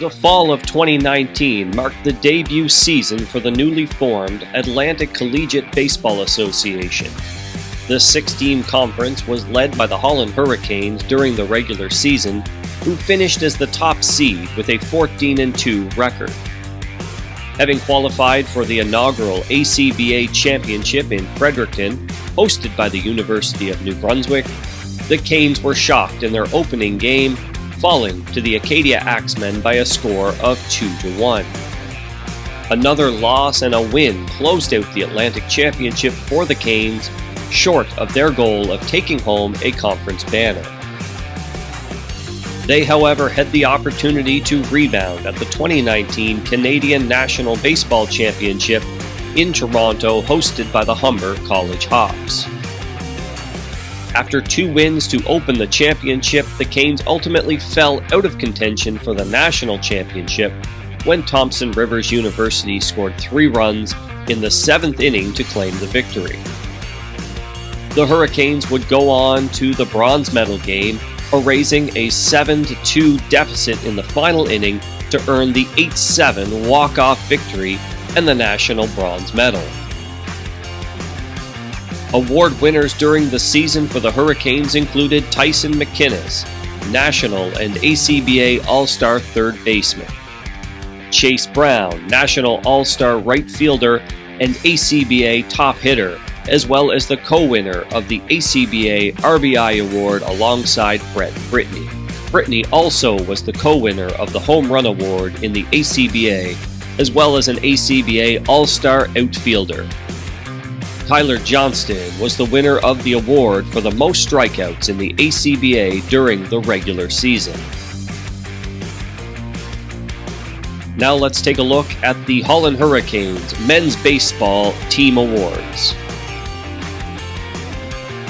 The fall of 2019 marked the debut season for the newly formed Atlantic Collegiate Baseball Association. The six-team conference was led by the Holland Hurricanes during the regular season, who finished as the top seed with a 14-2 record. Having qualified for the inaugural ACBA Championship in Fredericton, hosted by the University of New Brunswick, the Canes were shocked in their opening game, falling to the Acadia Axemen by a score of 2-1. Another loss and a win closed out the Atlantic Championship for the Canes, short of their goal of taking home a conference banner. They, however, had the opportunity to rebound at the 2019 Canadian National Baseball Championship in Toronto, hosted by the Humber College Hawks. After 2 wins to open the championship, the Canes ultimately fell out of contention for the national championship when Thompson Rivers University scored 3 runs in the 7th inning to claim the victory. The Hurricanes would go on to the bronze medal game, erasing a 7-2 deficit in the final inning to earn the 8-7 walk-off victory and the national bronze medal. Award winners during the season for the Hurricanes included Tyson McInnes, National and ACBA All-Star third baseman; Chase Brown, National All-Star right fielder and ACBA top hitter, as well as the co-winner of the ACBA RBI Award alongside Brett Brittany. Brittany also was the co-winner of the Home Run Award in the ACBA, as well as an ACBA All-Star outfielder. Tyler Johnston was the winner of the award for the most strikeouts in the ACBA during the regular season. Now let's take a look at the Holland Hurricanes Men's Baseball Team Awards.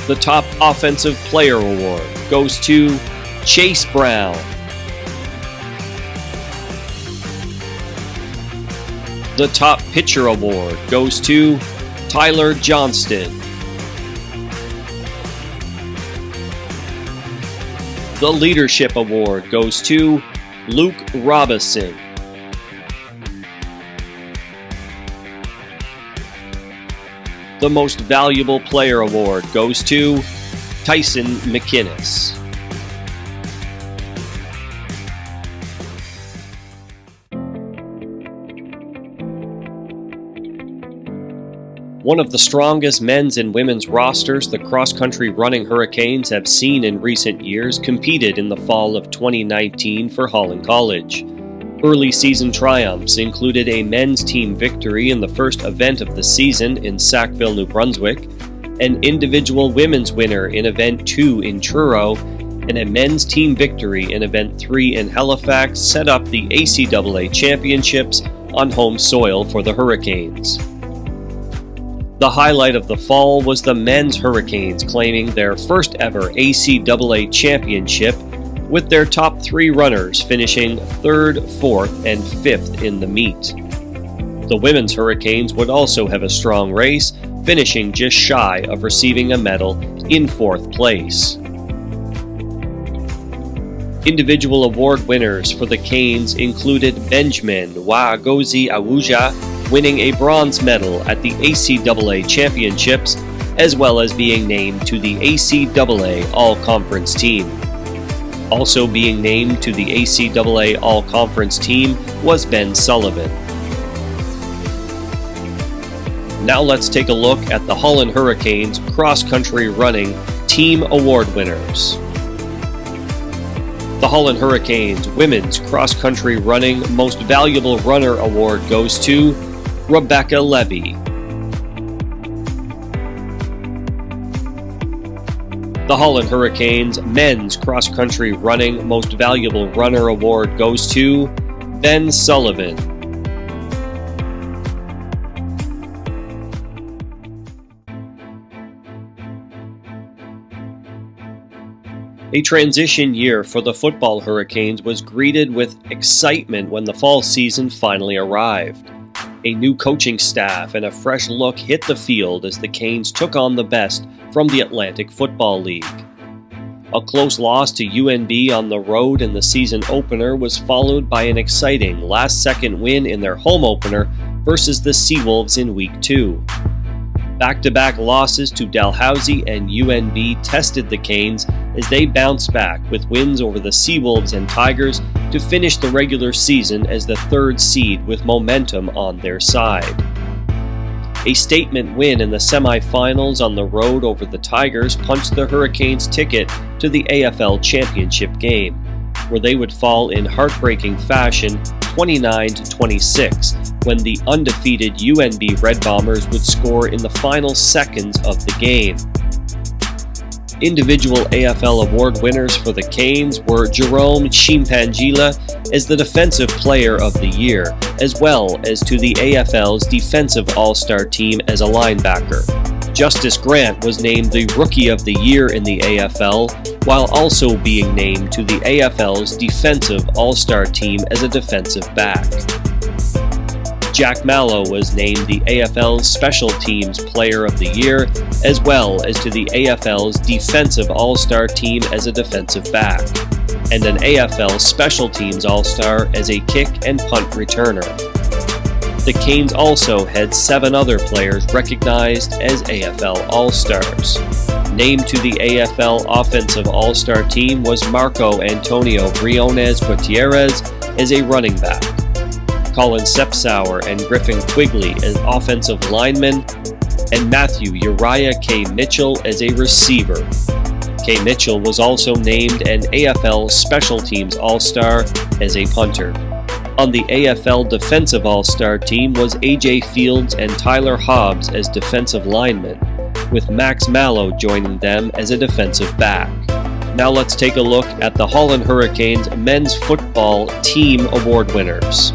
The top Offensive Player Award goes to Chase Brown. The top Pitcher Award goes to Tyler Johnston. The Leadership Award goes to Luke Robison. The Most Valuable Player Award goes to Tyson McInnes. One of the strongest men's and women's rosters the cross-country running Hurricanes have seen in recent years competed in the fall of 2019 for Holland College. Early season triumphs included a men's team victory in the first event of the season in Sackville, New Brunswick, an individual women's winner in Event 2 in Truro, and a men's team victory in Event 3 in Halifax set up the ACAA Championships on home soil for the Hurricanes. The highlight of the fall was the men's Hurricanes claiming their first ever ACAA championship, with their top 3 runners finishing 3rd, 4th, and 5th in the meet. The women's Hurricanes would also have a strong race, finishing just shy of receiving a medal in 4th place. Individual award winners for the Canes included Benjamin Waagozi Awuja, winning a bronze medal at the ACAA Championships, as well as being named to the ACAA All-Conference team. Also being named to the ACAA All-Conference team was Ben Sullivan. Now let's take a look at the Holland Hurricanes cross-country running team award winners. The Holland Hurricanes Women's Cross-Country Running Most Valuable Runner Award goes to Rebecca Levy. The Holland Hurricanes Men's Cross-Country Running Most Valuable Runner Award goes to Ben Sullivan. A transition year for the football Hurricanes was greeted with excitement when the fall season finally arrived. A new coaching staff and a fresh look hit the field as the Canes took on the best from the Atlantic Football League. A close loss to UNB on the road in the season opener was followed by an exciting last-second win in their home opener versus the Seawolves in Week 2. Back-to-back losses to Dalhousie and UNB tested the Canes as they bounced back with wins over the Seawolves and Tigers to finish the regular season as the third seed with momentum on their side. A statement win in the semifinals on the road over the Tigers punched the Hurricanes' ticket to the AFL Championship game, where they would fall in heartbreaking fashion 29-26 when the undefeated UNB Red Bombers would score in the final seconds of the game. Individual AFL award winners for the Canes were Jerome Chimpangila as the Defensive Player of the Year, as well as to the AFL's Defensive All-Star team as a linebacker. Justice Grant was named the Rookie of the Year in the AFL, while also being named to the AFL's Defensive All-Star team as a defensive back. Jack Mallow was named the AFL's Special Teams Player of the Year, as well as to the AFL's Defensive All-Star team as a defensive back, and an AFL Special Teams All-Star as a kick and punt returner. The Canes also had 7 other players recognized as AFL All-Stars. Named to the AFL Offensive All-Star team was Marco Antonio Briones Gutierrez as a running back, Colin Sepsauer and Griffin Quigley as offensive linemen, and Matthew Uriah K. Mitchell as a receiver. K. Mitchell was also named an AFL Special Teams All-Star as a punter. On the AFL Defensive All-Star team was A.J. Fields and Tyler Hobbs as defensive linemen, with Max Mallow joining them as a defensive back. Now let's take a look at the Holland Hurricanes men's football team award winners.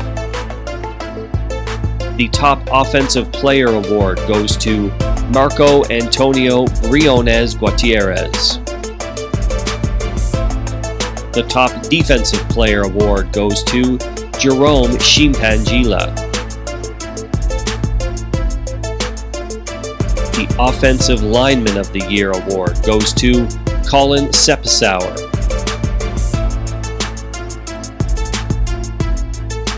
The top Offensive Player Award goes to Marco Antonio Briones Gutierrez. The top Defensive Player Award goes to Jerome Chimpangila. The Offensive Lineman of the Year Award goes to Colin Sepsauer.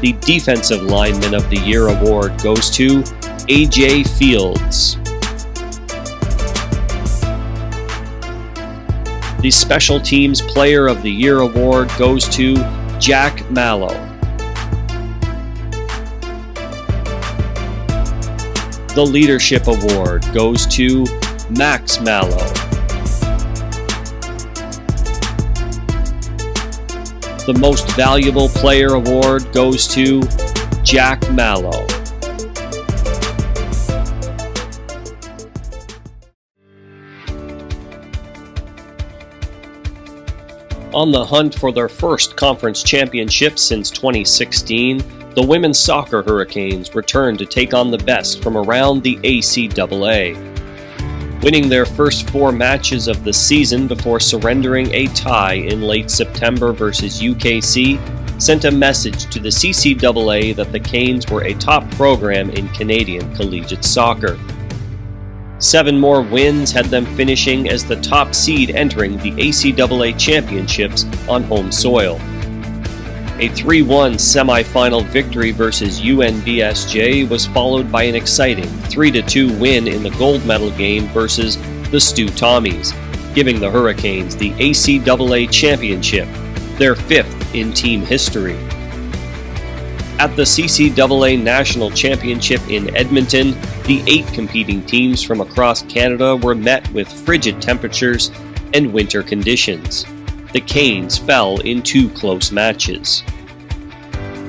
The Defensive Lineman of the Year Award goes to A.J. Fields. The Special Teams Player of the Year Award goes to Jack Mallow. The Leadership Award goes to Max Mallow. The Most Valuable Player Award goes to Jack Mallow. On the hunt for their first conference championship since 2016, the women's soccer Hurricanes returned to take on the best from around the ACAA. Winning their first 4 matches of the season before surrendering a tie in late September versus UKC sent a message to the CCAA that the Canes were a top program in Canadian collegiate soccer. 7 more wins had them finishing as the top seed entering the ACAA championships on home soil. A 3-1 semi-final victory versus UNBSJ was followed by an exciting 3-2 win in the gold medal game versus the Stu Tommies, giving the Hurricanes the ACAA championship, their 5th in team history. At the CCAA National Championship in Edmonton, the 8 competing teams from across Canada were met with frigid temperatures and winter conditions. The Canes fell in 2 close matches.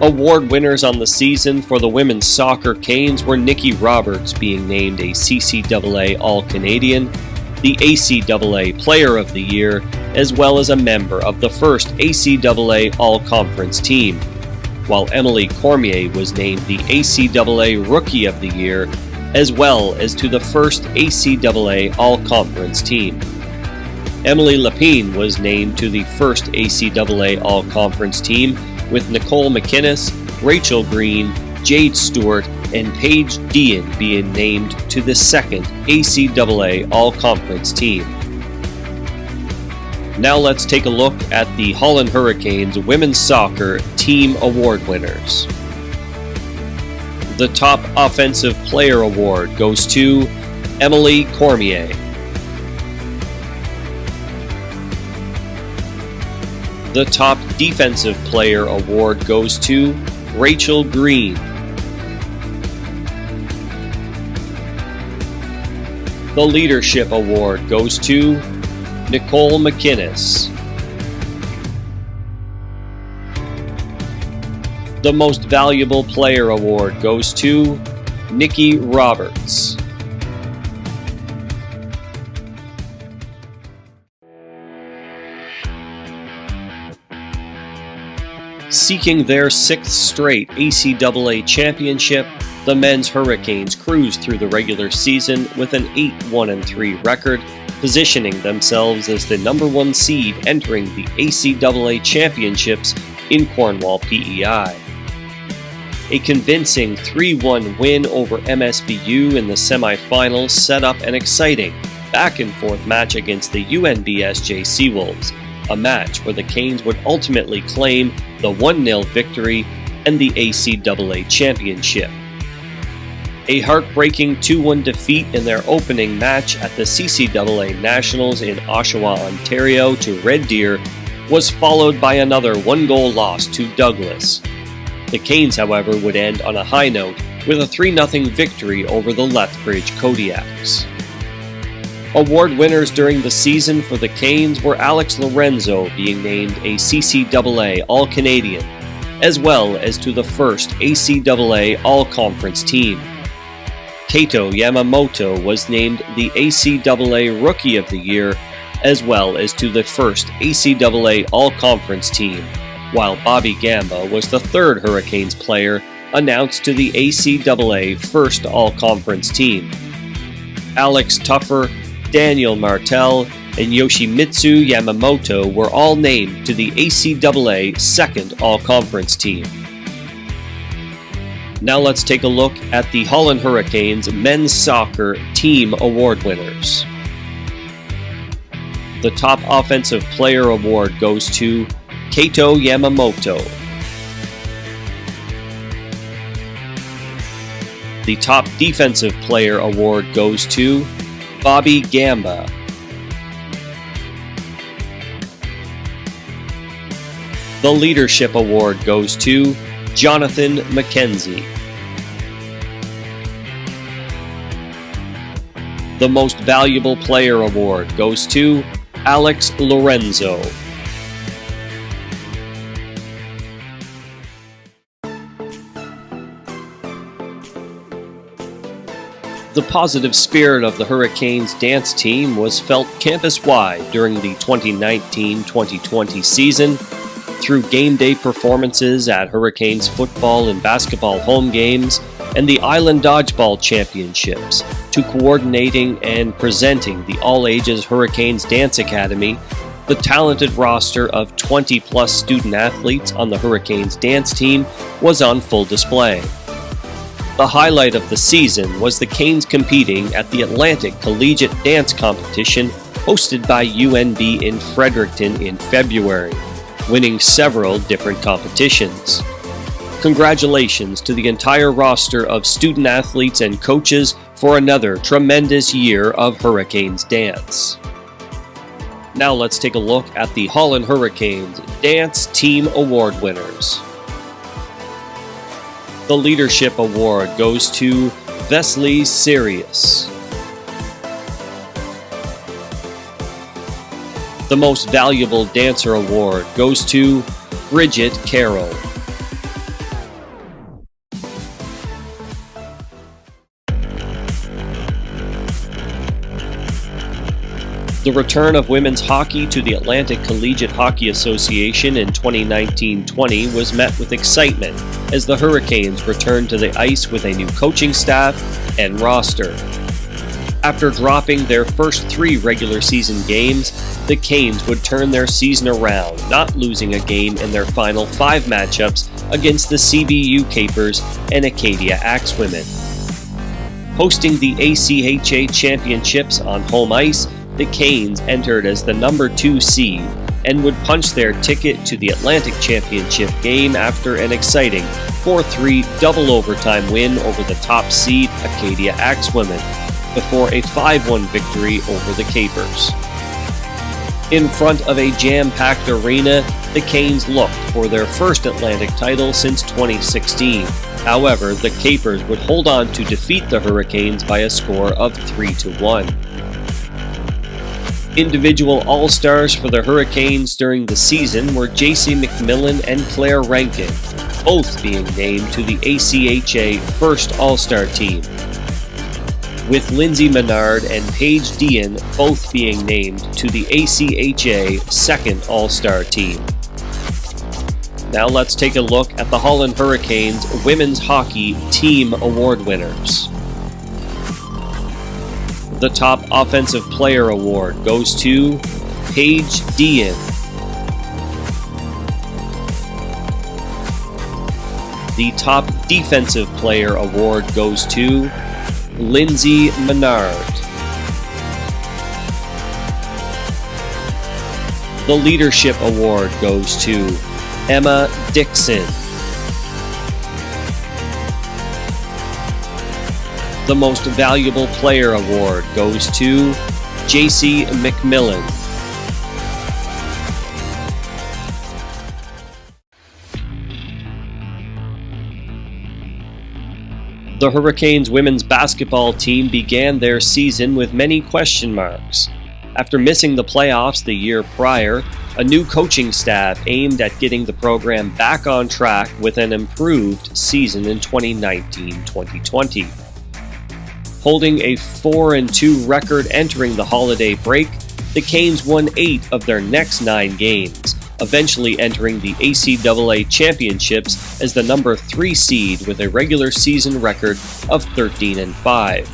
Award winners on the season for the women's soccer Canes were Nikki Roberts being named a CCAA All-Canadian, the ACAA Player of the Year, as well as a member of the first ACAA All-Conference team, while Emily Cormier was named the ACAA Rookie of the Year, as well as to the first ACAA All-Conference team. Emily Lapine was named to the first ACAA All-Conference team, with Nicole McInnes, Rachel Green, Jade Stewart, and Paige Dean being named to the second ACAA All-Conference team. Now let's take a look at the Holland Hurricanes Women's Soccer Team Award winners. The top Offensive Player Award goes to Emily Cormier. The top Defensive Player Award goes to Rachel Green. The Leadership Award goes to Nicole McInnes. The Most Valuable Player Award goes to Nikki Roberts. Seeking their sixth straight ACAA championship, the men's Hurricanes cruised through the regular season with an 8-1-3 record, positioning themselves as the number 1 seed entering the ACAA championships in Cornwall, PEI. A convincing 3-1 win over MSVU in the semifinals set up an exciting back-and-forth match against the UNBSJ Seawolves, a match where the Canes would ultimately claim the 1-0 victory and the ACAA championship. A heartbreaking 2-1 defeat in their opening match at the CCAA Nationals in Oshawa, Ontario to Red Deer was followed by another 1-goal loss to Douglas. The Canes, however, would end on a high note with a 3-0 victory over the Lethbridge Kodiaks. Award winners during the season for the Canes were Alex Lorenzo being named a CCAA All-Canadian, as well as to the first ACAA All-Conference team. Kato Yamamoto was named the ACAA Rookie of the Year, as well as to the first ACAA All-Conference team, while Bobby Gamba was the third Hurricanes player announced to the ACAA First All-Conference team. Alex Tuffer, Daniel Martel, and Yoshimitsu Yamamoto were all named to the ACAA Second All-Conference team. Now let's take a look at the Holland Hurricanes Men's Soccer Team Award winners. The top Offensive Player Award goes to Kato Yamamoto. The top Defensive Player Award goes to Bobby Gamba. The Leadership Award goes to Jonathan McKenzie. The Most Valuable Player Award goes to Alex Lorenzo. The positive spirit of the Hurricanes dance team was felt campus-wide during the 2019-2020 season, through game day performances at Hurricanes football and basketball home games and the Island Dodgeball Championships, to coordinating and presenting the all-ages Hurricanes Dance Academy. The talented roster of 20-plus student athletes on the Hurricanes dance team was on full display. The highlight of the season was the Canes competing at the Atlantic Collegiate Dance Competition hosted by UNB in Fredericton in February, winning several different competitions. Congratulations to the entire roster of student athletes and coaches for another tremendous year of Hurricanes dance. Now let's take a look at the Holland Hurricanes Dance Team Award winners. The Leadership Award goes to Vesely Sirius. The Most Valuable Dancer Award goes to Bridget Carroll. The return of women's hockey to the Atlantic Collegiate Hockey Association in 2019-20 was met with excitement as the Hurricanes returned to the ice with a new coaching staff and roster. After dropping their first 3 regular season games, the Canes would turn their season around, not losing a game in their final 5 matchups against the CBU Capers and Acadia Axewomen. Hosting the ACHA Championships on home ice, the Canes entered as the number 2 seed and would punch their ticket to the Atlantic Championship game after an exciting 4-3 double overtime win over the top seed Acadia Axwomen, before a 5-1 victory over the Capers. In front of a jam-packed arena, the Canes looked for their first Atlantic title since 2016. However, the Capers would hold on to defeat the Hurricanes by a score of 3-1. Individual All-Stars for the Hurricanes during the season were J.C. McMillan and Claire Rankin, both being named to the ACHA First All-Star team, with Lindsay Menard and Paige Dean both being named to the ACHA Second All-Star team. Now let's take a look at the Holland Hurricanes Women's Hockey Team Award winners. The Top Offensive Player Award goes to Paige Dean. The Top Defensive Player Award goes to Lindsay Menard. The Leadership Award goes to Emma Dixon. The Most Valuable Player Award goes to J.C. McMillan. The Hurricanes women's basketball team began their season with many question marks. After missing the playoffs the year prior, a new coaching staff aimed at getting the program back on track with an improved season in 2019-2020. Holding a 4-2 record entering the holiday break, the Canes won 8 of their next 9 games, eventually entering the ACAA Championships as the number 3 seed with a regular season record of 13-5.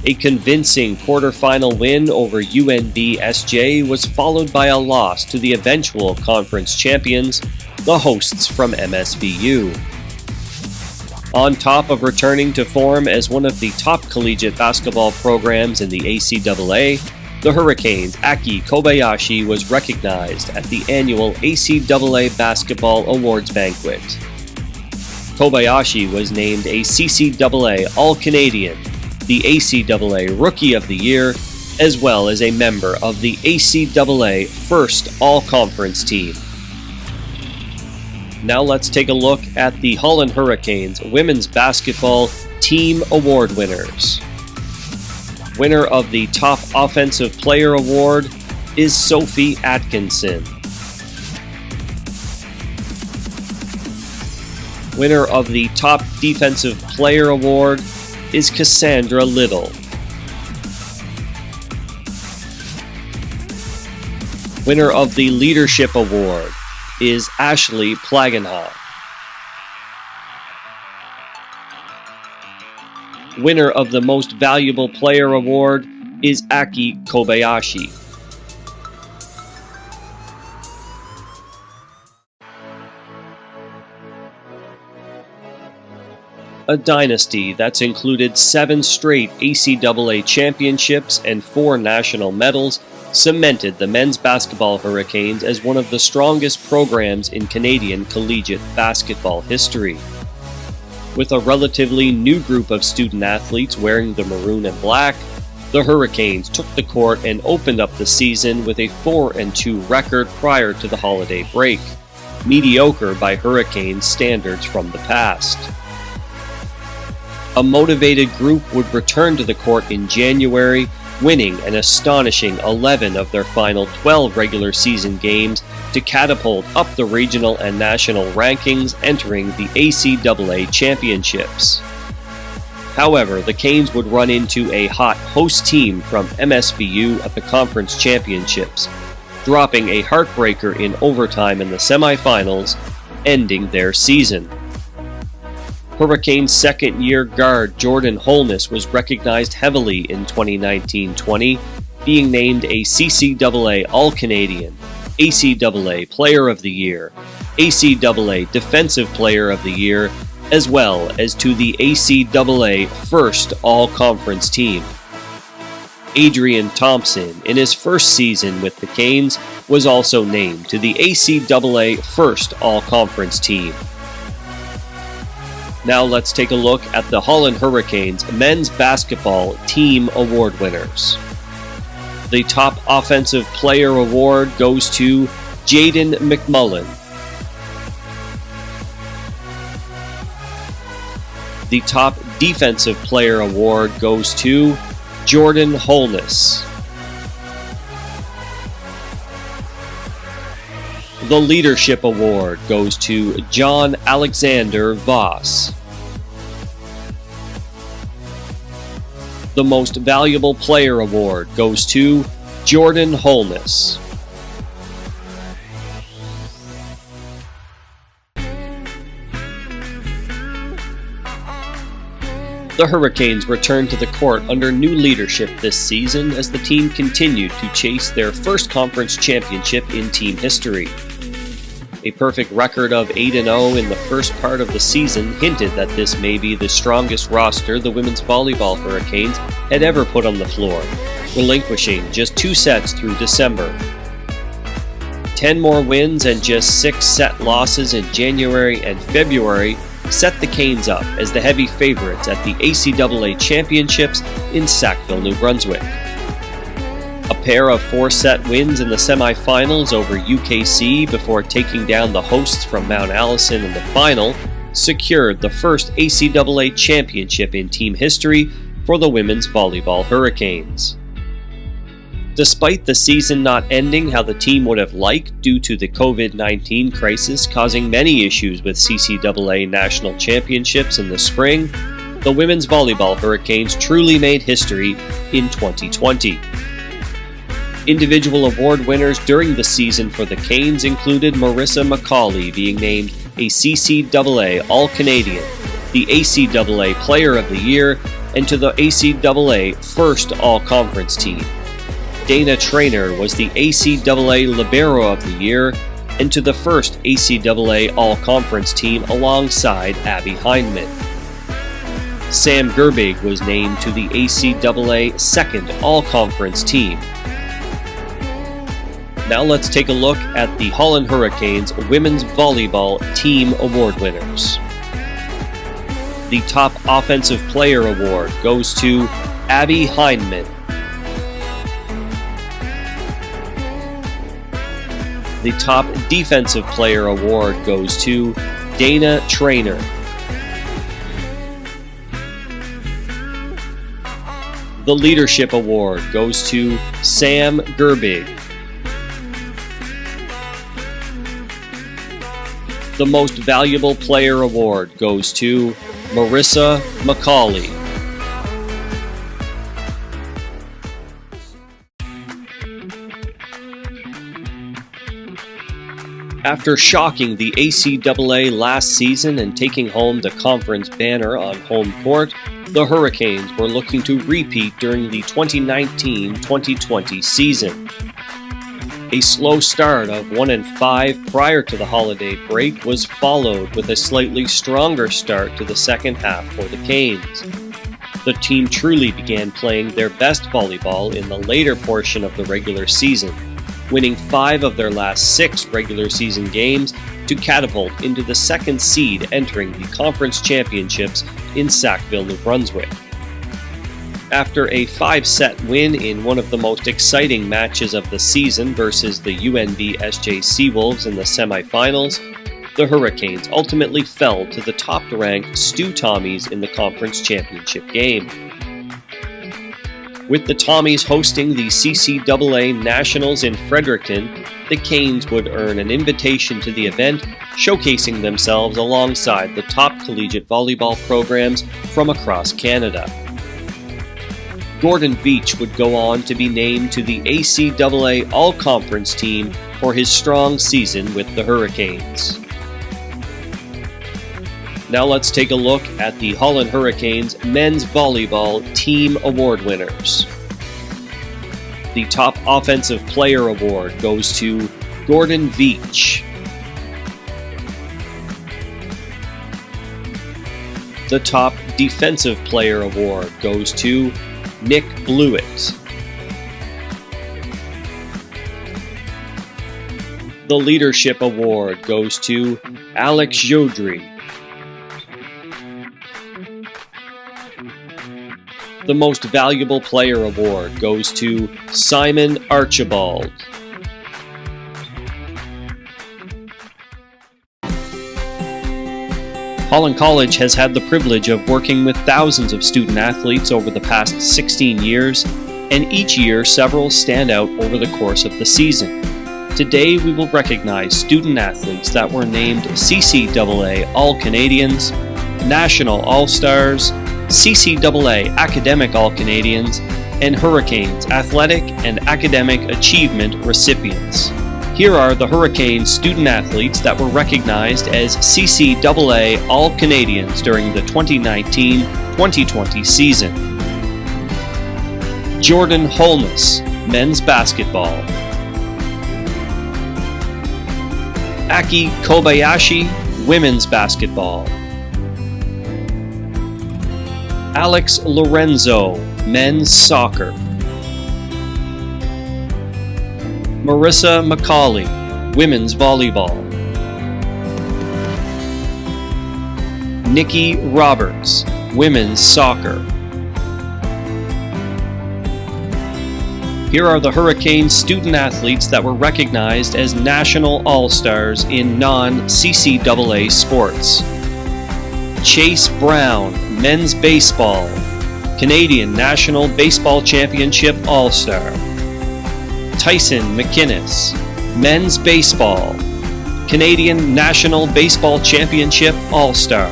A convincing quarterfinal win over UNB-SJ was followed by a loss to the eventual conference champions, the hosts from MSVU. On top of returning to form as one of the top collegiate basketball programs in the ACAA, the Hurricanes' Aki Kobayashi was recognized at the annual ACAA Basketball Awards Banquet. Kobayashi was named a CCAA All-Canadian, the ACAA Rookie of the Year, as well as a member of the ACAA First All-Conference team. Now let's take a look at the Holland Hurricanes Women's Basketball Team Award winners. Winner of the Top Offensive Player Award is Sophie Atkinson. Winner of the Top Defensive Player Award is Cassandra Little. Winner of the Leadership Award is Ashley Plagenhoff. Winner of the Most Valuable Player Award is Aki Kobayashi. A dynasty that's included 7 straight ACAA championships and 4 national medals cemented the men's basketball Hurricanes as one of the strongest programs in Canadian collegiate basketball history. With a relatively new group of student athletes wearing the maroon and black, the Hurricanes took the court and opened up the season with a 4-2 record prior to the holiday break, mediocre by Hurricanes standards from the past. A motivated group would return to the court in January, winning an astonishing 11 of their final 12 regular season games to catapult up the regional and national rankings entering the ACAA Championships. However, the Canes would run into a hot host team from MSVU at the Conference Championships, dropping a heartbreaker in overtime in the semifinals, ending their season. Hurricanes second-year guard Jordan Holness was recognized heavily in 2019-20, being named a CCAA All-Canadian, ACAA Player of the Year, ACAA Defensive Player of the Year, as well as to the ACAA First All-Conference team. Adrian Thompson, in his first season with the Canes, was also named to the ACAA First All-Conference team. Now let's take a look at the Holland Hurricanes Men's Basketball Team Award winners. The top Offensive Player Award goes to Jaden McMullen. The top Defensive Player Award goes to Jordan Holness. The Leadership Award goes to John Alexander Voss. The Most Valuable Player Award goes to Jordan Holness. The Hurricanes returned to the court under new leadership this season as the team continued to chase their first conference championship in team history. A perfect record of 8-0 in the first part of the season hinted that this may be the strongest roster the women's volleyball Hurricanes had ever put on the floor, relinquishing just 2 sets through December. 10 more wins and just 6 set losses in January and February set the Canes up as the heavy favorites at the ACAA Championships in Sackville, New Brunswick. A pair of 4-set wins in the semifinals over UKC before taking down the hosts from Mount Allison in the final secured the first ACAA championship in team history for the women's volleyball Hurricanes. Despite the season not ending how the team would have liked due to the COVID-19 crisis causing many issues with CCAA national championships in the spring, the women's volleyball Hurricanes truly made history in 2020. Individual award winners during the season for the Canes included Marissa McCauley being named a CCAA All-Canadian, the ACAA Player of the Year, and to the ACAA First All-Conference team. Dana Traynor was the ACAA Libero of the Year and to the first ACAA All-Conference team alongside Abby Hindman. Sam Gerbig was named to the ACAA Second All-Conference team. Now let's take a look at the Holland Hurricanes Women's Volleyball Team Award winners. The top Offensive Player Award goes to Abby Hindman. The top Defensive Player Award goes to Dana Traynor. The Leadership Award goes to Sam Gerbig. The Most Valuable Player Award goes to Marissa McCauley. After shocking the ACAA last season and taking home the conference banner on home court, the Hurricanes were looking to repeat during the 2019-2020 season. A slow start of 1-5 prior to the holiday break was followed with a slightly stronger start to the second half for the Canes. The team truly began playing their best volleyball in the later portion of the regular season, winning 5 of their last 6 regular season games to catapult into the second seed entering the conference championships in Sackville, New Brunswick. After a 5-set win in one of the most exciting matches of the season versus the UNB SJ Seawolves in the semifinals, the Hurricanes ultimately fell to the top-ranked Stu Tommies in the conference championship game. With the Tommies hosting the CCAA Nationals in Fredericton, the Canes would earn an invitation to the event, showcasing themselves alongside the top collegiate volleyball programs from across Canada. Gordon Beach would go on to be named to the ACAA All-Conference team for his strong season with the Hurricanes. Now let's take a look at the Holland Hurricanes Men's Volleyball Team Award winners. The top Offensive Player Award goes to Gordon Veach. The top Defensive Player Award goes to Nick Blewett. The Leadership Award goes to Alex Jodry. The Most Valuable Player Award goes to Simon Archibald. Holland College has had the privilege of working with thousands of student athletes over the past 16 years, and each year several stand out over the course of the season. Today we will recognize student athletes that were named CCAA All-Canadians, National All-Stars, CCAA Academic All-Canadians, and Hurricanes Athletic and Academic Achievement recipients. Here are the Hurricanes student athletes that were recognized as CCAA All-Canadians during the 2019-2020 season. Jordan Holness, men's basketball. Aki Kobayashi, women's basketball. Alex Lorenzo, men's soccer. Marissa McCauley, women's volleyball. Nikki Roberts, women's soccer. Here are the Hurricanes student athletes that were recognized as National All-Stars in non-CCAA sports. Chase Brown, men's baseball, Canadian National Baseball Championship All-Star. Tyson McInnes, men's baseball, Canadian National Baseball Championship All-Star.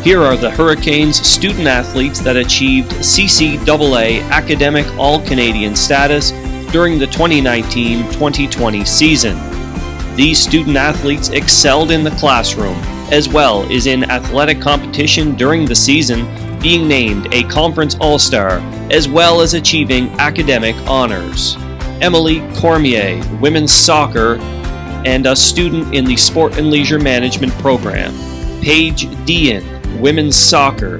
Here are the Hurricanes student athletes that achieved CCAA Academic All-Canadian status during the 2019-2020 season. These student athletes excelled in the classroom as well as in athletic competition during the season, being named a Conference All-Star as well as achieving academic honors. Emily Cormier, women's soccer, and a student in the Sport and Leisure Management program. Paige Dean, women's soccer,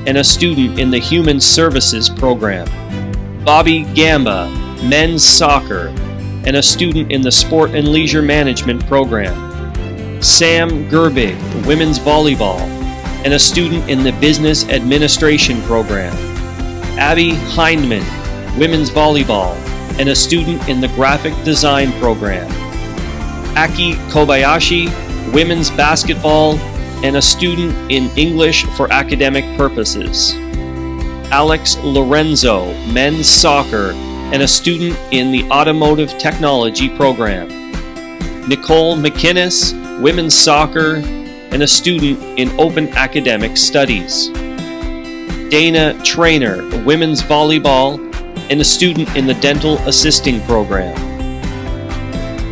and a student in the Human Services program. Bobby Gamba, men's soccer, and a student in the Sport and Leisure Management program. Sam Gerbig, women's volleyball, and a student in the Business Administration program. Abby Hindman, women's volleyball, and a student in the Graphic Design program. Aki Kobayashi, women's basketball, and a student in English for academic purposes. Alex Lorenzo, men's soccer, and a student in the Automotive Technology program. Nicole McInnes, women's soccer, and a student in Open Academic Studies. Dana Trainer, women's volleyball, and a student in the Dental Assisting program.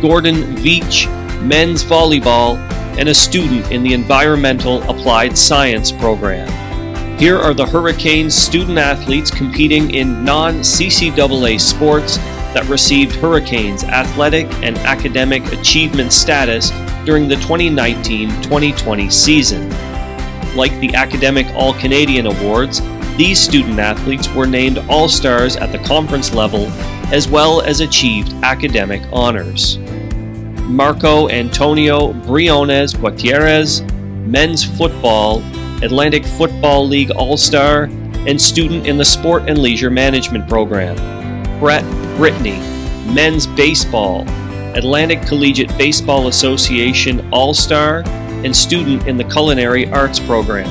Gordon Veach, men's volleyball, and a student in the Environmental Applied Science program. Here are the Hurricanes student athletes competing in non-CCAA sports that received Hurricanes Athletic and Academic Achievement status during the 2019-2020 season. Like the Academic All-Canadian Awards, these student athletes were named All-Stars at the conference level as well as achieved academic honors. Marco Antonio Briones Gutierrez, men's football, Atlantic Football League All-Star, and student in the Sport and Leisure Management program. Brett Brittany, men's baseball, Atlantic Collegiate Baseball Association All-Star, and student in the Culinary Arts program.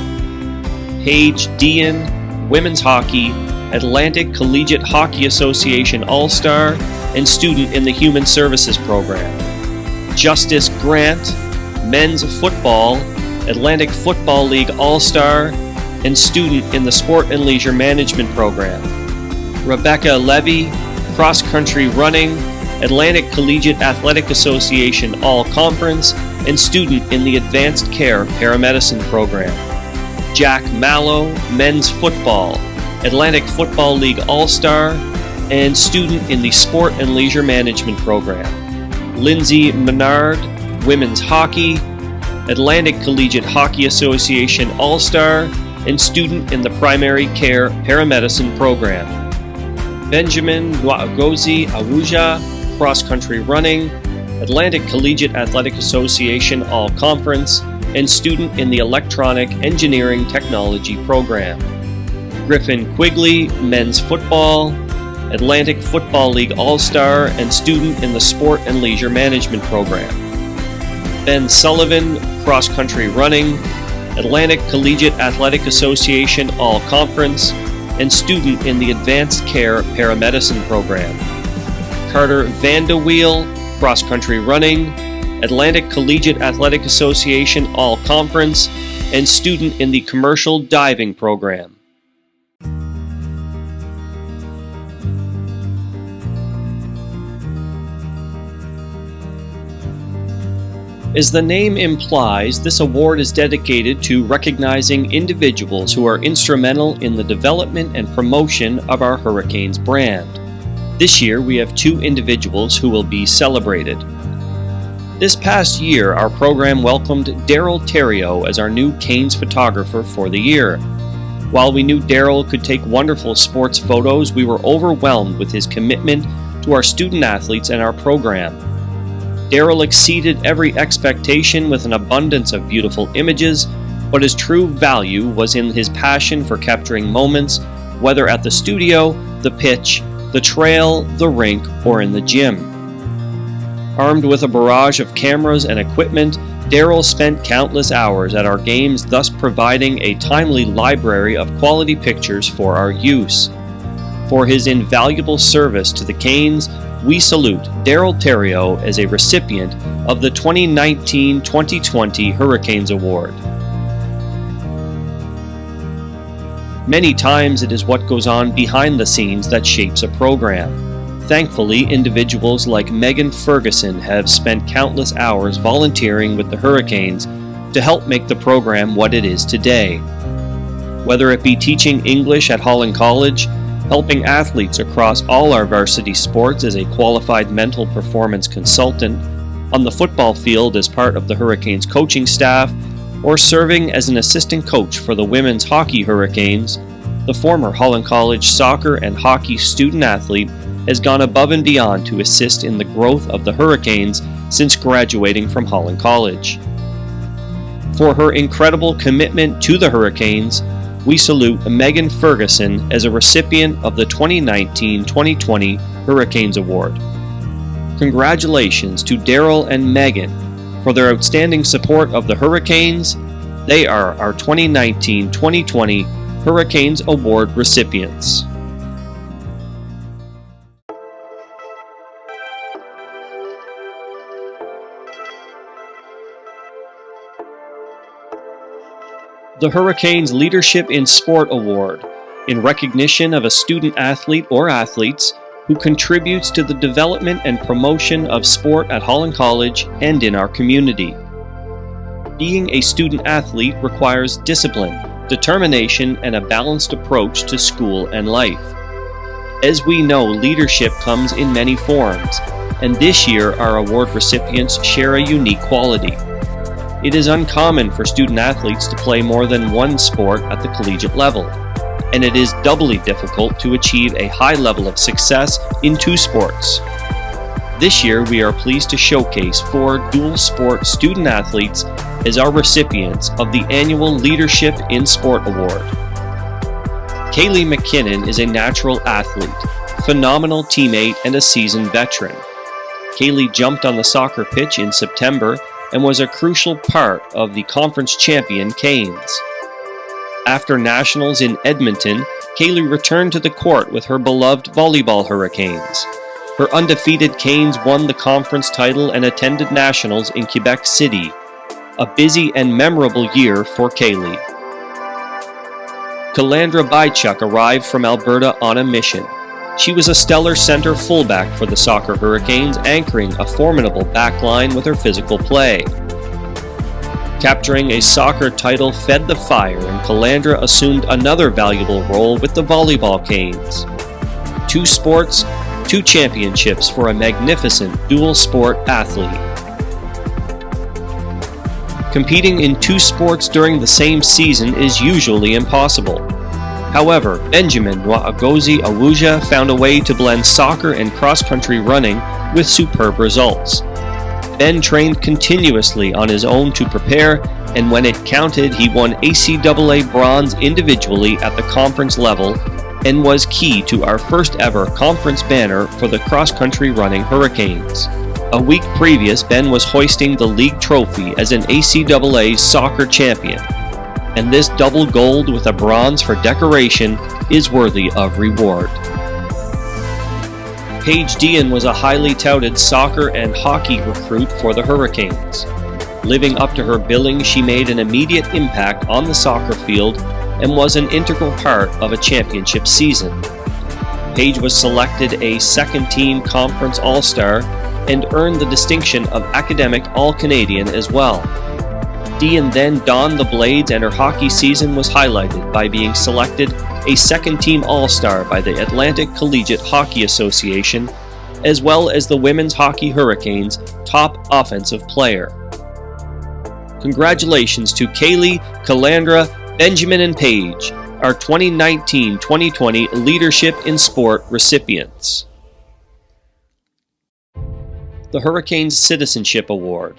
Paige Dean, women's hockey, Atlantic Collegiate Hockey Association All-Star, and student in the Human Services program. Justice Grant, men's football, Atlantic Football League All-Star, and student in the Sport and Leisure Management program. Rebecca Levy, cross-country running, Atlantic Collegiate Athletic Association All-Conference, and student in the Advanced Care Paramedicine program. Jack Mallow, men's football, Atlantic Football League All-Star, and student in the Sport and Leisure Management program. Lindsay Menard, women's hockey, Atlantic Collegiate Hockey Association All-Star, and student in the Primary Care Paramedicine program. Benjamin Nwagozi Awuja, cross-country running, Atlantic Collegiate Athletic Association All-Conference, and student in the Electronic Engineering Technology program. Griffin Quigley, Men's Football, Atlantic Football League All-Star, and student in the Sport and Leisure Management program. Ben Sullivan, Cross Country Running, Atlantic Collegiate Athletic Association All-Conference, and student in the Advanced Care Paramedicine program. Carter Vandewiel, Cross Country Running, Atlantic Collegiate Athletic Association All-Conference, and student in the Commercial Diving program. As the name implies, this award is dedicated to recognizing individuals who are instrumental in the development and promotion of our Hurricanes brand. This year, we have 2 individuals who will be celebrated. This past year, our program welcomed Daryl Theriault as our new Canes photographer for the year. While we knew Daryl could take wonderful sports photos, we were overwhelmed with his commitment to our student athletes and our program. Daryl exceeded every expectation with an abundance of beautiful images, but his true value was in his passion for capturing moments, whether at the studio, the pitch, the trail, the rink, or in the gym. Armed with a barrage of cameras and equipment, Daryl spent countless hours at our games, thus providing a timely library of quality pictures for our use. For his invaluable service to the Canes, we salute Daryl Theriault as a recipient of the 2019-2020 Hurricanes Award. Many times it is what goes on behind the scenes that shapes a program. Thankfully, individuals like Megan Ferguson have spent countless hours volunteering with the Hurricanes to help make the program what it is today. Whether it be teaching English at Holland College, helping athletes across all our varsity sports as a qualified mental performance consultant, on the football field as part of the Hurricanes coaching staff, or serving as an assistant coach for the women's hockey Hurricanes, the former Holland College soccer and hockey student athlete has gone above and beyond to assist in the growth of the Hurricanes since graduating from Holland College. For her incredible commitment to the Hurricanes, we salute Megan Ferguson as a recipient of the 2019-2020 Hurricanes Award. Congratulations to Daryl and Megan for their outstanding support of the Hurricanes. They are our 2019-2020 Hurricanes Award recipients. The Hurricanes Leadership in Sport Award, in recognition of a student athlete or athletes who contributes to the development and promotion of sport at Holland College and in our community. Being a student athlete requires discipline, determination, and a balanced approach to school and life. As we know, leadership comes in many forms, and this year our award recipients share a unique quality. It is uncommon for student athletes to play more than one sport at the collegiate level, and it is doubly difficult to achieve a high level of success in 2 sports. This year, we are pleased to showcase 4 dual sport student athletes as our recipients of the annual Leadership in Sport Award. Kaylee McKinnon is a natural athlete, phenomenal teammate, and a seasoned veteran. Kaylee jumped on the soccer pitch in September and was a crucial part of the conference champion Canes. After Nationals in Edmonton, Kaylee returned to the court with her beloved volleyball Hurricanes. Her undefeated Canes won the conference title and attended Nationals in Quebec City. A busy and memorable year for Kaylee. Kalandra Bychuk arrived from Alberta on a mission. She was a stellar center fullback for the soccer Hurricanes, anchoring a formidable backline with her physical play. Capturing a soccer title fed the fire, and Kalandra assumed another valuable role with the volleyball Canes. 2 sports, 2 championships for a magnificent dual-sport athlete. Competing in 2 sports during the same season is usually impossible. However, Benjamin Nwagozi Awuja found a way to blend soccer and cross-country running with superb results. Ben trained continuously on his own to prepare, and when it counted, he won ACAA bronze individually at the conference level and was key to our first ever conference banner for the cross-country running Hurricanes. A week previous, Ben was hoisting the league trophy as an ACAA soccer champion, and this double gold with a bronze for decoration is worthy of reward. Paige Dean was a highly touted soccer and hockey recruit for the Hurricanes. Living up to her billing, she made an immediate impact on the soccer field and was an integral part of a championship season. Paige was selected a second-team conference All-Star and earned the distinction of Academic All-Canadian as well. Dean then donned the Blades, and her hockey season was highlighted by being selected a second-team All-Star by the Atlantic Collegiate Hockey Association, as well as the Women's Hockey Hurricanes' top offensive player. Congratulations to Kaylee, Calandra, Benjamin, and Paige, our 2019-2020 Leadership in Sport recipients. The Hurricanes Citizenship Award,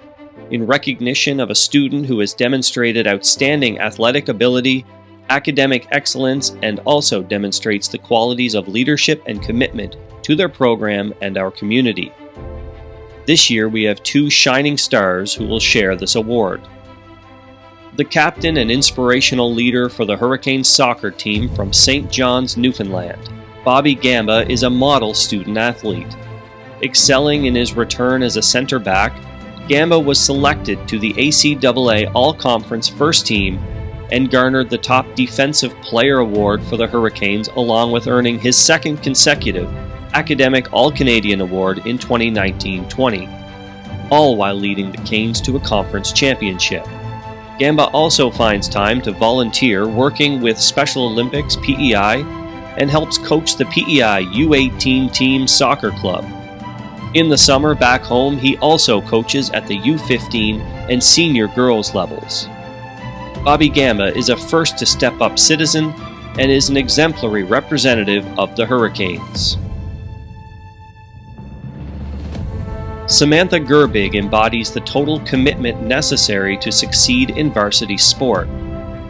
in recognition of a student who has demonstrated outstanding athletic ability, academic excellence, and also demonstrates the qualities of leadership and commitment to their program and our community. This year we have two shining stars who will share this award. The captain and inspirational leader for the Hurricanes soccer team from St. John's, Newfoundland, Bobby Gamba, is a model student athlete. Excelling in his return as a center back, Gamba was selected to the ACAA All-Conference First Team and garnered the top Defensive Player Award for the Hurricanes, along with earning his second consecutive Academic All-Canadian Award in 2019-20, all while leading the Canes to a conference championship. Gamba also finds time to volunteer working with Special Olympics PEI and helps coach the PEI U18 Team Soccer Club. In the summer back home, he also coaches at the U15 and senior girls levels. Bobby Gamba is a first-to-step-up citizen and is an exemplary representative of the Hurricanes. Samantha Gerbig embodies the total commitment necessary to succeed in varsity sport.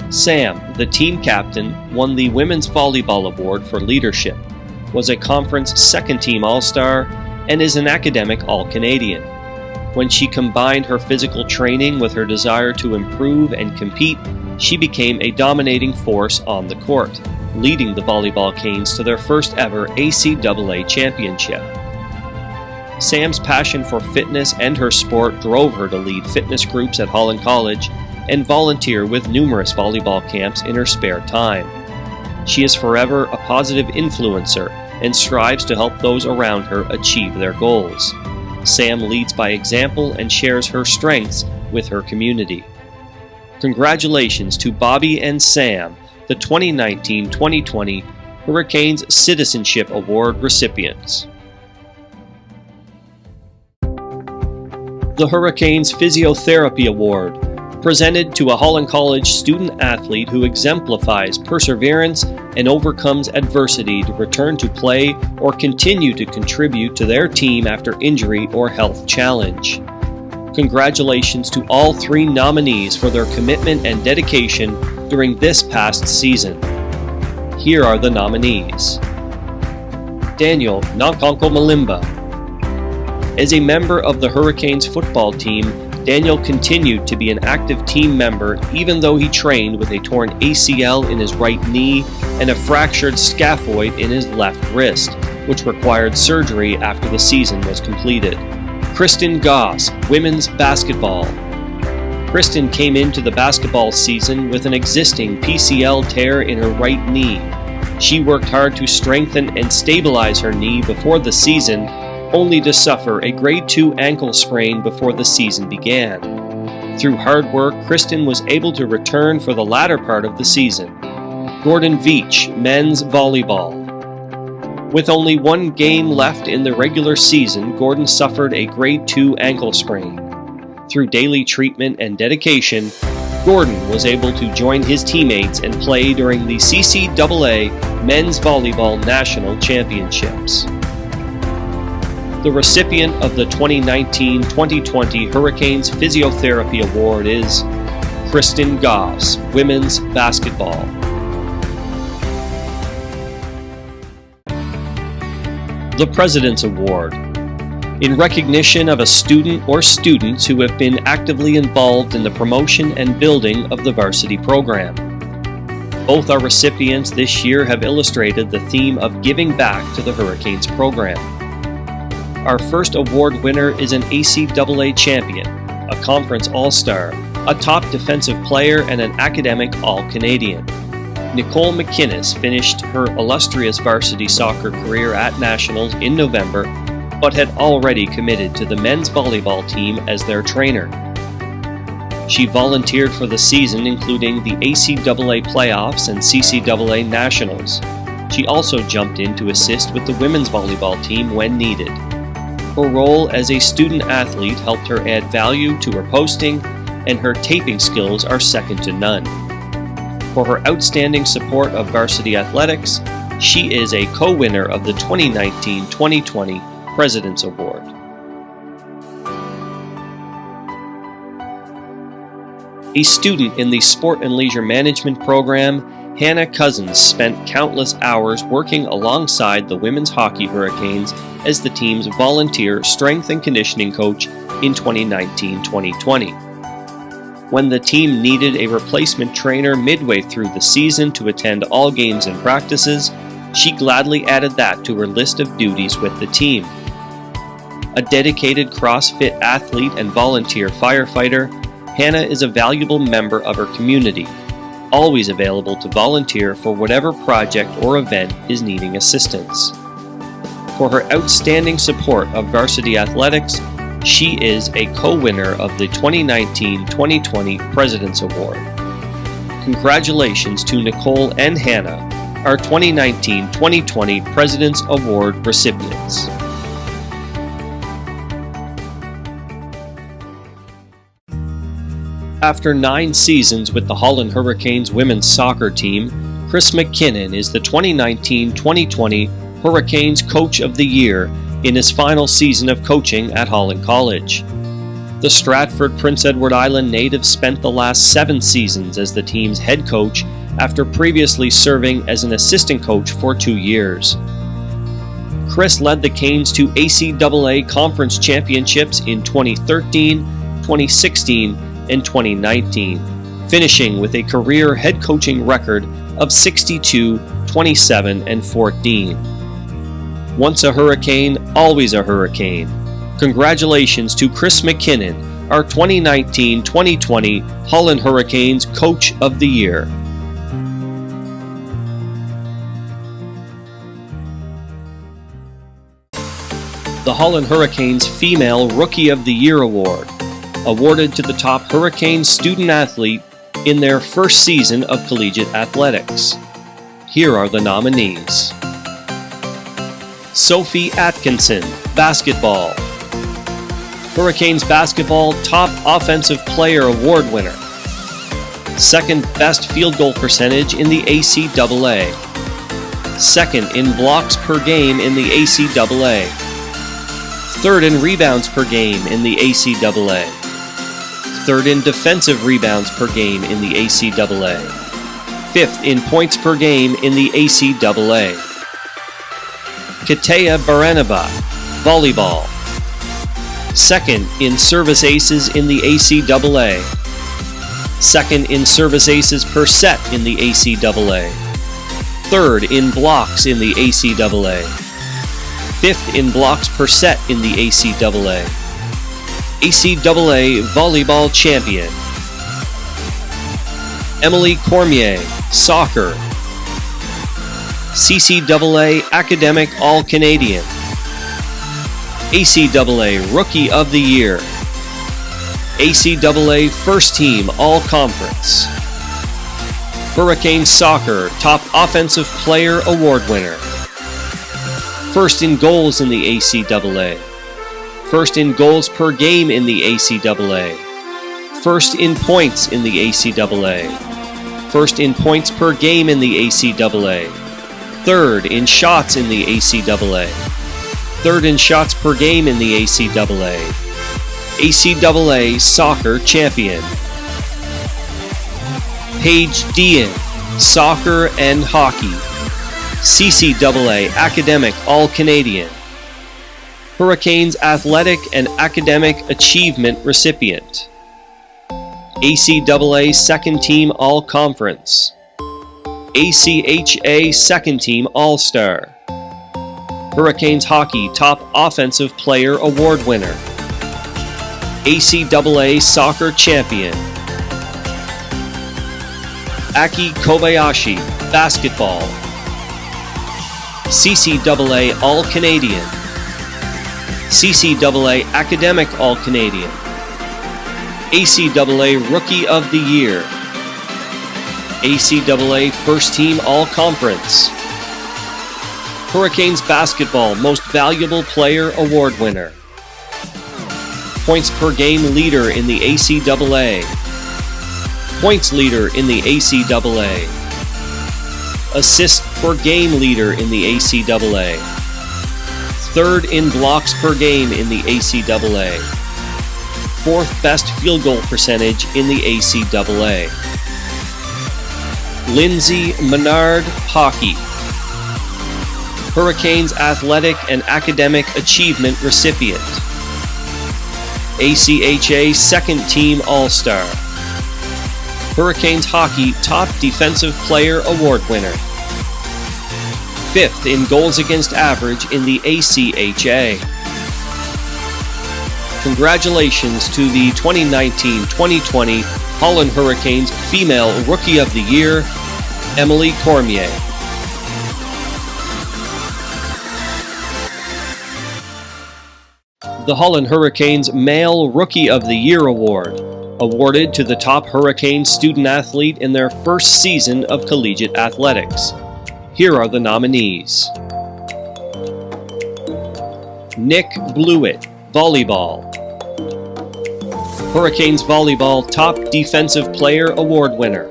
Sam, the team captain, won the Women's Volleyball Award for leadership, was a conference second-team All-Star, and is an academic All-Canadian. When she combined her physical training with her desire to improve and compete, she became a dominating force on the court, leading the Volleyball Canes to their first ever ACAA championship. Sam's passion for fitness and her sport drove her to lead fitness groups at Holland College and volunteer with numerous volleyball camps in her spare time. She is forever a positive influencer and strives to help those around her achieve their goals. Sam leads by example and shares her strengths with her community. Congratulations to Bobby and Sam, the 2019-2020 Hurricanes Citizenship Award recipients. The Hurricanes Physiotherapy Award, presented to a Holland College student-athlete who exemplifies perseverance and overcomes adversity to return to play or continue to contribute to their team after injury or health challenge. Congratulations to all three nominees for their commitment and dedication during this past season. Here are the nominees. Daniel Nonkonko Malimba. As a member of the Hurricanes football team, Daniel continued to be an active team member even though he trained with a torn ACL in his right knee and a fractured scaphoid in his left wrist, which required surgery after the season was completed. Kristen Goss, women's basketball. Kristen came into the basketball season with an existing PCL tear in her right knee. She worked hard to strengthen and stabilize her knee before the season, only to suffer a grade 2 ankle sprain before the season began. Through hard work, Kristen was able to return for the latter part of the season. Gordon Veach, men's volleyball. With only one game left in the regular season, Gordon suffered a grade 2 ankle sprain. Through daily treatment and dedication, Gordon was able to join his teammates and play during the CCAA Men's Volleyball National Championships. The recipient of the 2019-2020 Hurricanes Physiotherapy Award is Kristen Goss, Women's Basketball. The President's Award, in recognition of a student or students who have been actively involved in the promotion and building of the varsity program. Both our recipients this year have illustrated the theme of giving back to the Hurricanes program. Our first award winner is an ACAA champion, a conference all-star, a top defensive player, and an academic all-Canadian. Nicole McInnes finished her illustrious varsity soccer career at Nationals in November, but had already committed to the men's volleyball team as their trainer. She volunteered for the season, including the ACAA playoffs and CCAA Nationals. She also jumped in to assist with the women's volleyball team when needed. Her role as a student athlete helped her add value to her posting, and her taping skills are second to none. For her outstanding support of varsity athletics, she is a co-winner of the 2019-2020 President's Award. A student in the Sport and Leisure Management program, Hannah Cousins spent countless hours working alongside the Women's Hockey Hurricanes as the team's volunteer strength and conditioning coach in 2019-2020. When the team needed a replacement trainer midway through the season to attend all games and practices, she gladly added that to her list of duties with the team. A dedicated CrossFit athlete and volunteer firefighter, Hannah is a valuable member of her community, always available to volunteer for whatever project or event is needing assistance. For her outstanding support of varsity athletics, she is a co-winner of the 2019-2020 President's Award. Congratulations to Nicole and Hannah, our 2019-2020 President's Award recipients. After 9 seasons with the Holland Hurricanes women's soccer team, Chris MacKinnon is the 2019-2020 Hurricanes Coach of the Year in his final season of coaching at Holland College. The Stratford Prince Edward Island native spent the last 7 seasons as the team's head coach after previously serving as an assistant coach for 2 years. Chris led the Canes to ACAA Conference Championships in 2013, 2016, and 2019, finishing with a career head coaching record of 62, 27, and 14. Once a Hurricane, always a Hurricane. Congratulations to Chris MacKinnon, our 2019-2020 Holland Hurricanes Coach of the Year. The Holland Hurricanes Female Rookie of the Year Award, awarded to the top Hurricane student athlete in their first season of collegiate athletics. Here are the nominees. Sophie Atkinson, Basketball. Hurricanes Basketball Top Offensive Player Award winner. Second best field goal percentage in the ACAA. Second in blocks per game in the ACAA. Third in rebounds per game in the ACAA. Third in defensive rebounds per game in the ACAA. Fifth in points per game in the ACAA. Katea Baranaba, Volleyball. Second in service aces in the ACAA. Second in service aces per set in the ACAA. Third in blocks in the ACAA. Fifth in blocks per set in the ACAA. ACAA Volleyball Champion. Emily Cormier, Soccer. CCAA Academic All-Canadian. ACAA Rookie of the Year. ACAA First Team All-Conference. Hurricane Soccer Top Offensive Player Award winner. First in goals in the ACAA. First in goals per game in the ACAA. First in points in the ACAA. First in points per game in the ACAA. Third in shots in the ACAA. Third in shots per game in the ACAA. ACAA Soccer Champion. Paige Dean, Soccer and Hockey. CCAA Academic All-Canadian. Hurricanes Athletic and Academic Achievement recipient. ACAA Second Team All-Conference. ACHA Second Team All-Star. Hurricanes Hockey Top Offensive Player Award winner. ACAA Soccer Champion. Aki Kobayashi, Basketball. CCAA All-Canadian. CCAA Academic All-Canadian. ACAA Rookie of the Year. ACAA First Team All-Conference. Hurricanes Basketball Most Valuable Player Award winner. Points per game leader in the ACAA. Points leader in the ACAA. Assist per game leader in the ACAA. Third in blocks per game in the ACAA. Fourth best field goal percentage in the ACAA. Lindsay Menard, Hockey. Hurricanes Athletic and Academic Achievement recipient. ACHA Second Team All-Star. Hurricanes Hockey Top Defensive Player Award winner. Fifth in goals against average in the ACHA. Congratulations to the 2019-2020 Holland Hurricanes Female Rookie of the Year, Emily Cormier. The Holland Hurricanes Male Rookie of the Year Award, awarded to the top Hurricane student athlete in their first season of collegiate athletics. Here are the nominees. Nick Blewett, Volleyball. Hurricanes Volleyball Top Defensive Player Award winner.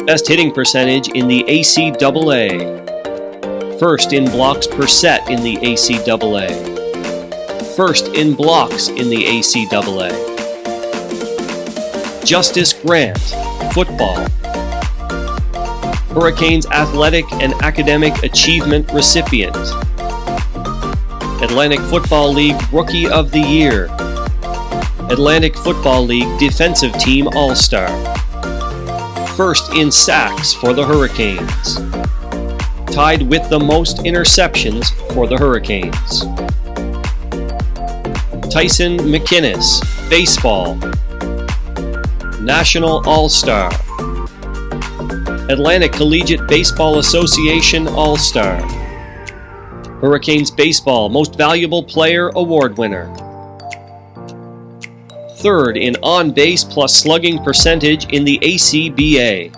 Best hitting percentage in the ACAA. First in blocks per set in the ACAA. First in blocks in the ACAA. Justice Grant, Football. Hurricanes Athletic and Academic Achievement recipient. Atlantic Football League Rookie of the Year. Atlantic Football League Defensive Team All-Star. First in sacks for the Hurricanes. Tied with the most interceptions for the Hurricanes. Tyson McInnes, Baseball. National All-Star. Atlantic Collegiate Baseball Association All-Star. Hurricanes Baseball Most Valuable Player Award winner. Third in on-base plus slugging percentage in the ACBA.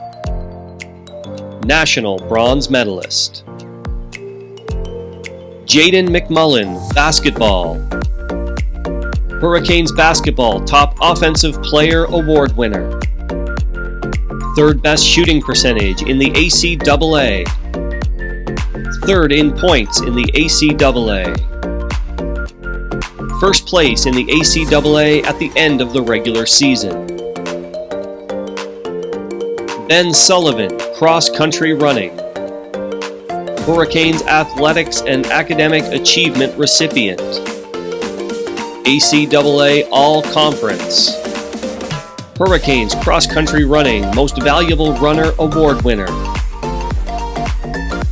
National Bronze Medalist. Jaden McMullen, Basketball. Hurricanes Basketball Top Offensive Player Award winner. Third best shooting percentage in the ACAA. Third in points in the ACAA. First place in the ACAA at the end of the regular season. Ben Sullivan, Cross Country Running. Hurricanes Athletics and Academic Achievement recipient. ACAA All-Conference. Hurricanes Cross Country Running Most Valuable Runner Award winner.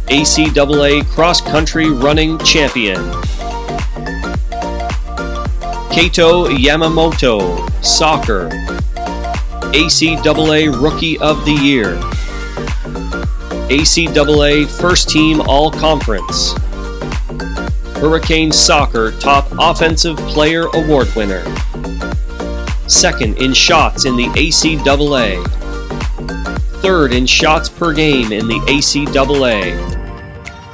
ACAA Cross Country Running Champion. Kato Yamamoto, Soccer. ACAA Rookie of the Year. ACAA First Team All-Conference. Hurricanes Soccer Top Offensive Player Award winner. Second in shots in the ACAA. Third in shots per game in the ACAA.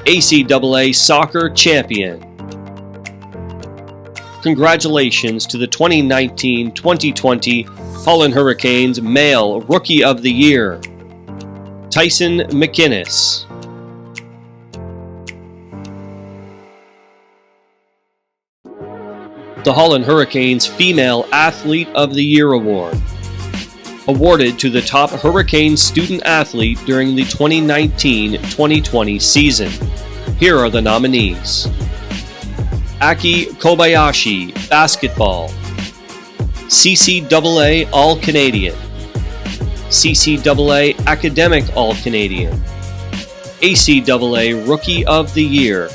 ACAA Soccer Champion. Congratulations to the 2019-2020 Holland Hurricanes Male Rookie of the Year, Tyson McInnes. The Holland Hurricanes Female Athlete of the Year Award, awarded to the top Hurricane student athlete during the 2019-2020 season. Here are the nominees. Aki Kobayashi, basketball. CCAA All-Canadian. CCAA Academic All-Canadian. ACAA Rookie of the Year.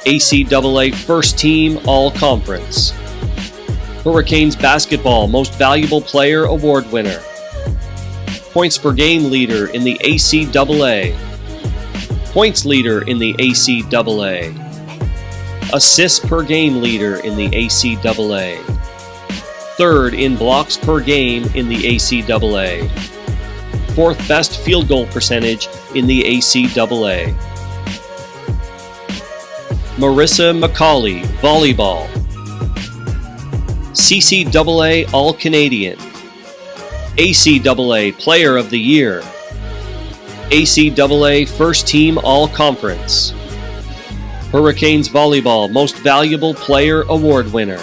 ACAA First Team All-Conference. Hurricanes Basketball Most Valuable Player Award winner. Points per game leader in the ACAA. Points leader in the ACAA. Assists per game leader in the ACAA. Third in blocks per game in the ACAA. Fourth best field goal percentage in the ACAA. Marissa McCauley, volleyball. CCAA All-Canadian. ACAA Player of the Year. ACAA First Team All-Conference. Hurricanes Volleyball Most Valuable Player Award winner.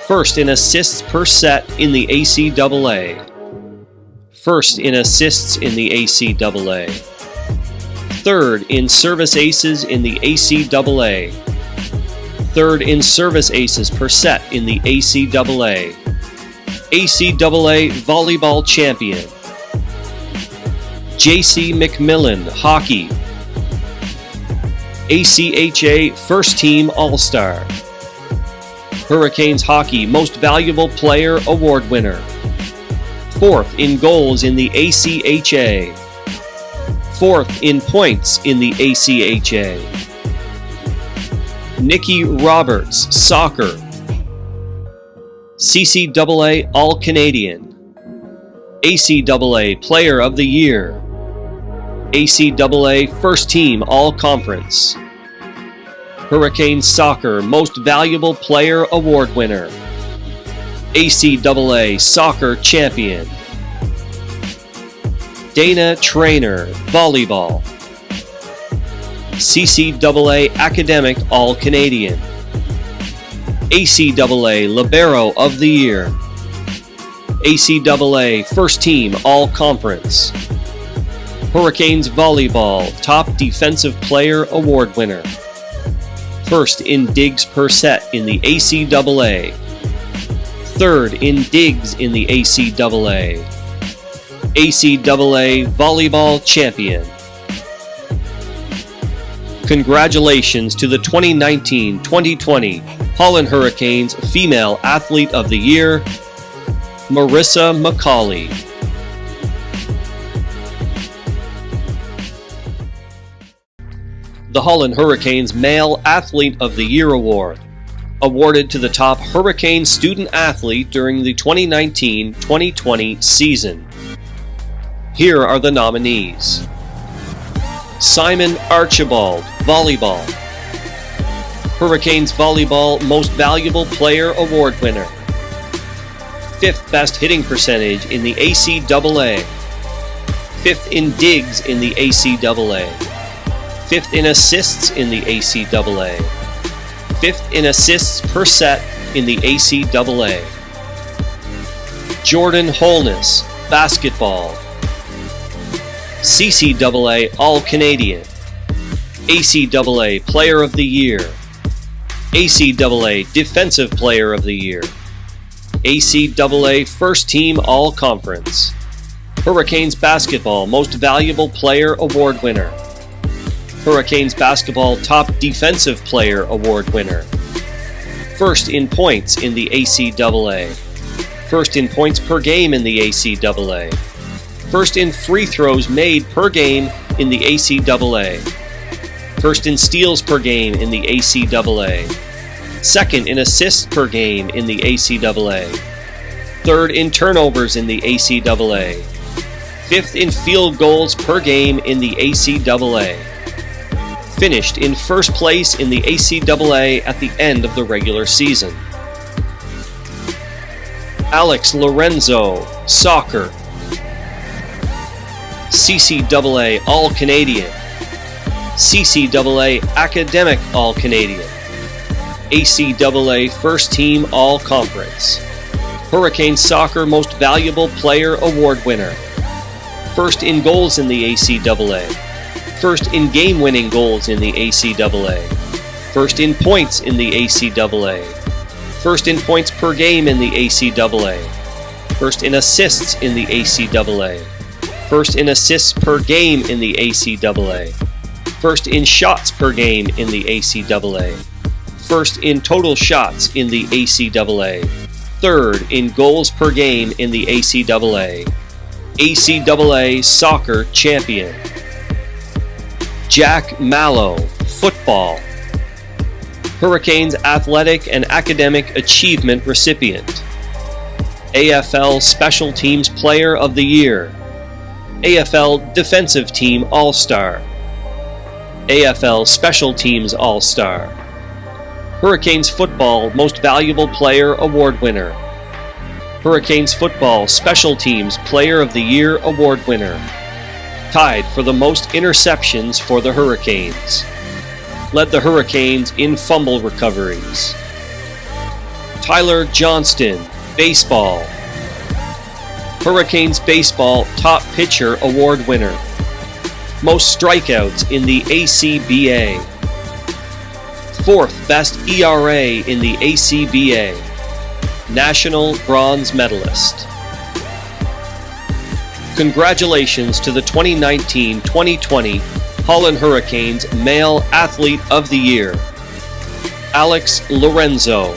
First in assists per set in the ACAA. First in assists in the ACAA. Third in service aces in the ACAA. Third in service aces per set in the ACAA. ACAA Volleyball Champion. JC McMillan, hockey. ACHA First Team All-Star. Hurricanes Hockey Most Valuable Player Award winner. Fourth in goals in the ACHA. Fourth in points in the ACHA. Nikki Roberts, soccer. CCAA All-Canadian. ACAA Player of the Year. ACAA First Team All-Conference. Hurricanes Soccer Most Valuable Player Award winner. ACAA Soccer Champion. Dana Trainer, volleyball. CCAA Academic All-Canadian. ACAA Libero of the Year. ACAA First Team All-Conference. Hurricanes Volleyball Top Defensive Player Award winner. First in digs per set in the ACAA. Third in digs in the ACAA. ACAA Volleyball Champion. Congratulations to the 2019-2020 Holland Hurricanes Female Athlete of the Year, Marissa McCauley. The Holland Hurricanes Male Athlete of the Year Award, awarded to the top Hurricane student athlete during the 2019-2020 season. Here are the nominees. Simon Archibald, volleyball. Hurricanes Volleyball Most Valuable Player Award winner. Fifth best hitting percentage in the ACAA. Fifth in digs in the ACAA. Fifth in assists in the ACAA. Fifth in assists per set in the ACAA. Jordan Holness, basketball. CCAA All-Canadian. ACAA Player of the Year. ACAA Defensive Player of the Year. ACAA First Team All-Conference. Hurricanes Basketball Most Valuable Player Award winner. Hurricanes Basketball Top Defensive Player Award winner. First in points in the ACAA. First in points per game in the ACAA. First in free throws made per game in the ACAA. First in steals per game in the ACAA. Second in assists per game in the ACAA. Third in turnovers in the ACAA. Fifth in field goals per game in the ACAA. Finished in first place in the ACAA at the end of the regular season. Alex Lorenzo, soccer. CCAA All-Canadian. CCAA Academic All-Canadian. ACAA First Team All-Conference. Hurricanes Soccer Most Valuable Player Award winner. First in goals in the ACAA. First in game-winning goals in the ACAA. First in points in the ACAA. First in points per game in the ACAA. First in assists in the ACAA. First in assists per game in the ACAA. First in shots per game in the ACAA. First in total shots in the ACAA. Third in goals per game in the ACAA. ACAA Soccer Champion. Jack Mallow, football. Hurricanes Athletic and Academic Achievement recipient. AFL Special Teams Player of the Year. AFL Defensive Team All-Star. AFL Special Teams All-Star. Hurricanes Football Most Valuable Player Award winner. Hurricanes Football Special Teams Player of the Year Award winner. Tied for the most interceptions for the Hurricanes. Led the Hurricanes in fumble recoveries. Tyler Johnston, baseball. Hurricanes Baseball Top Pitcher Award winner. Most strikeouts in the ACBA. Fourth best ERA in the ACBA. National Bronze Medalist. Congratulations to the 2019-2020 Holland Hurricanes Male Athlete of the Year, Alex Lorenzo.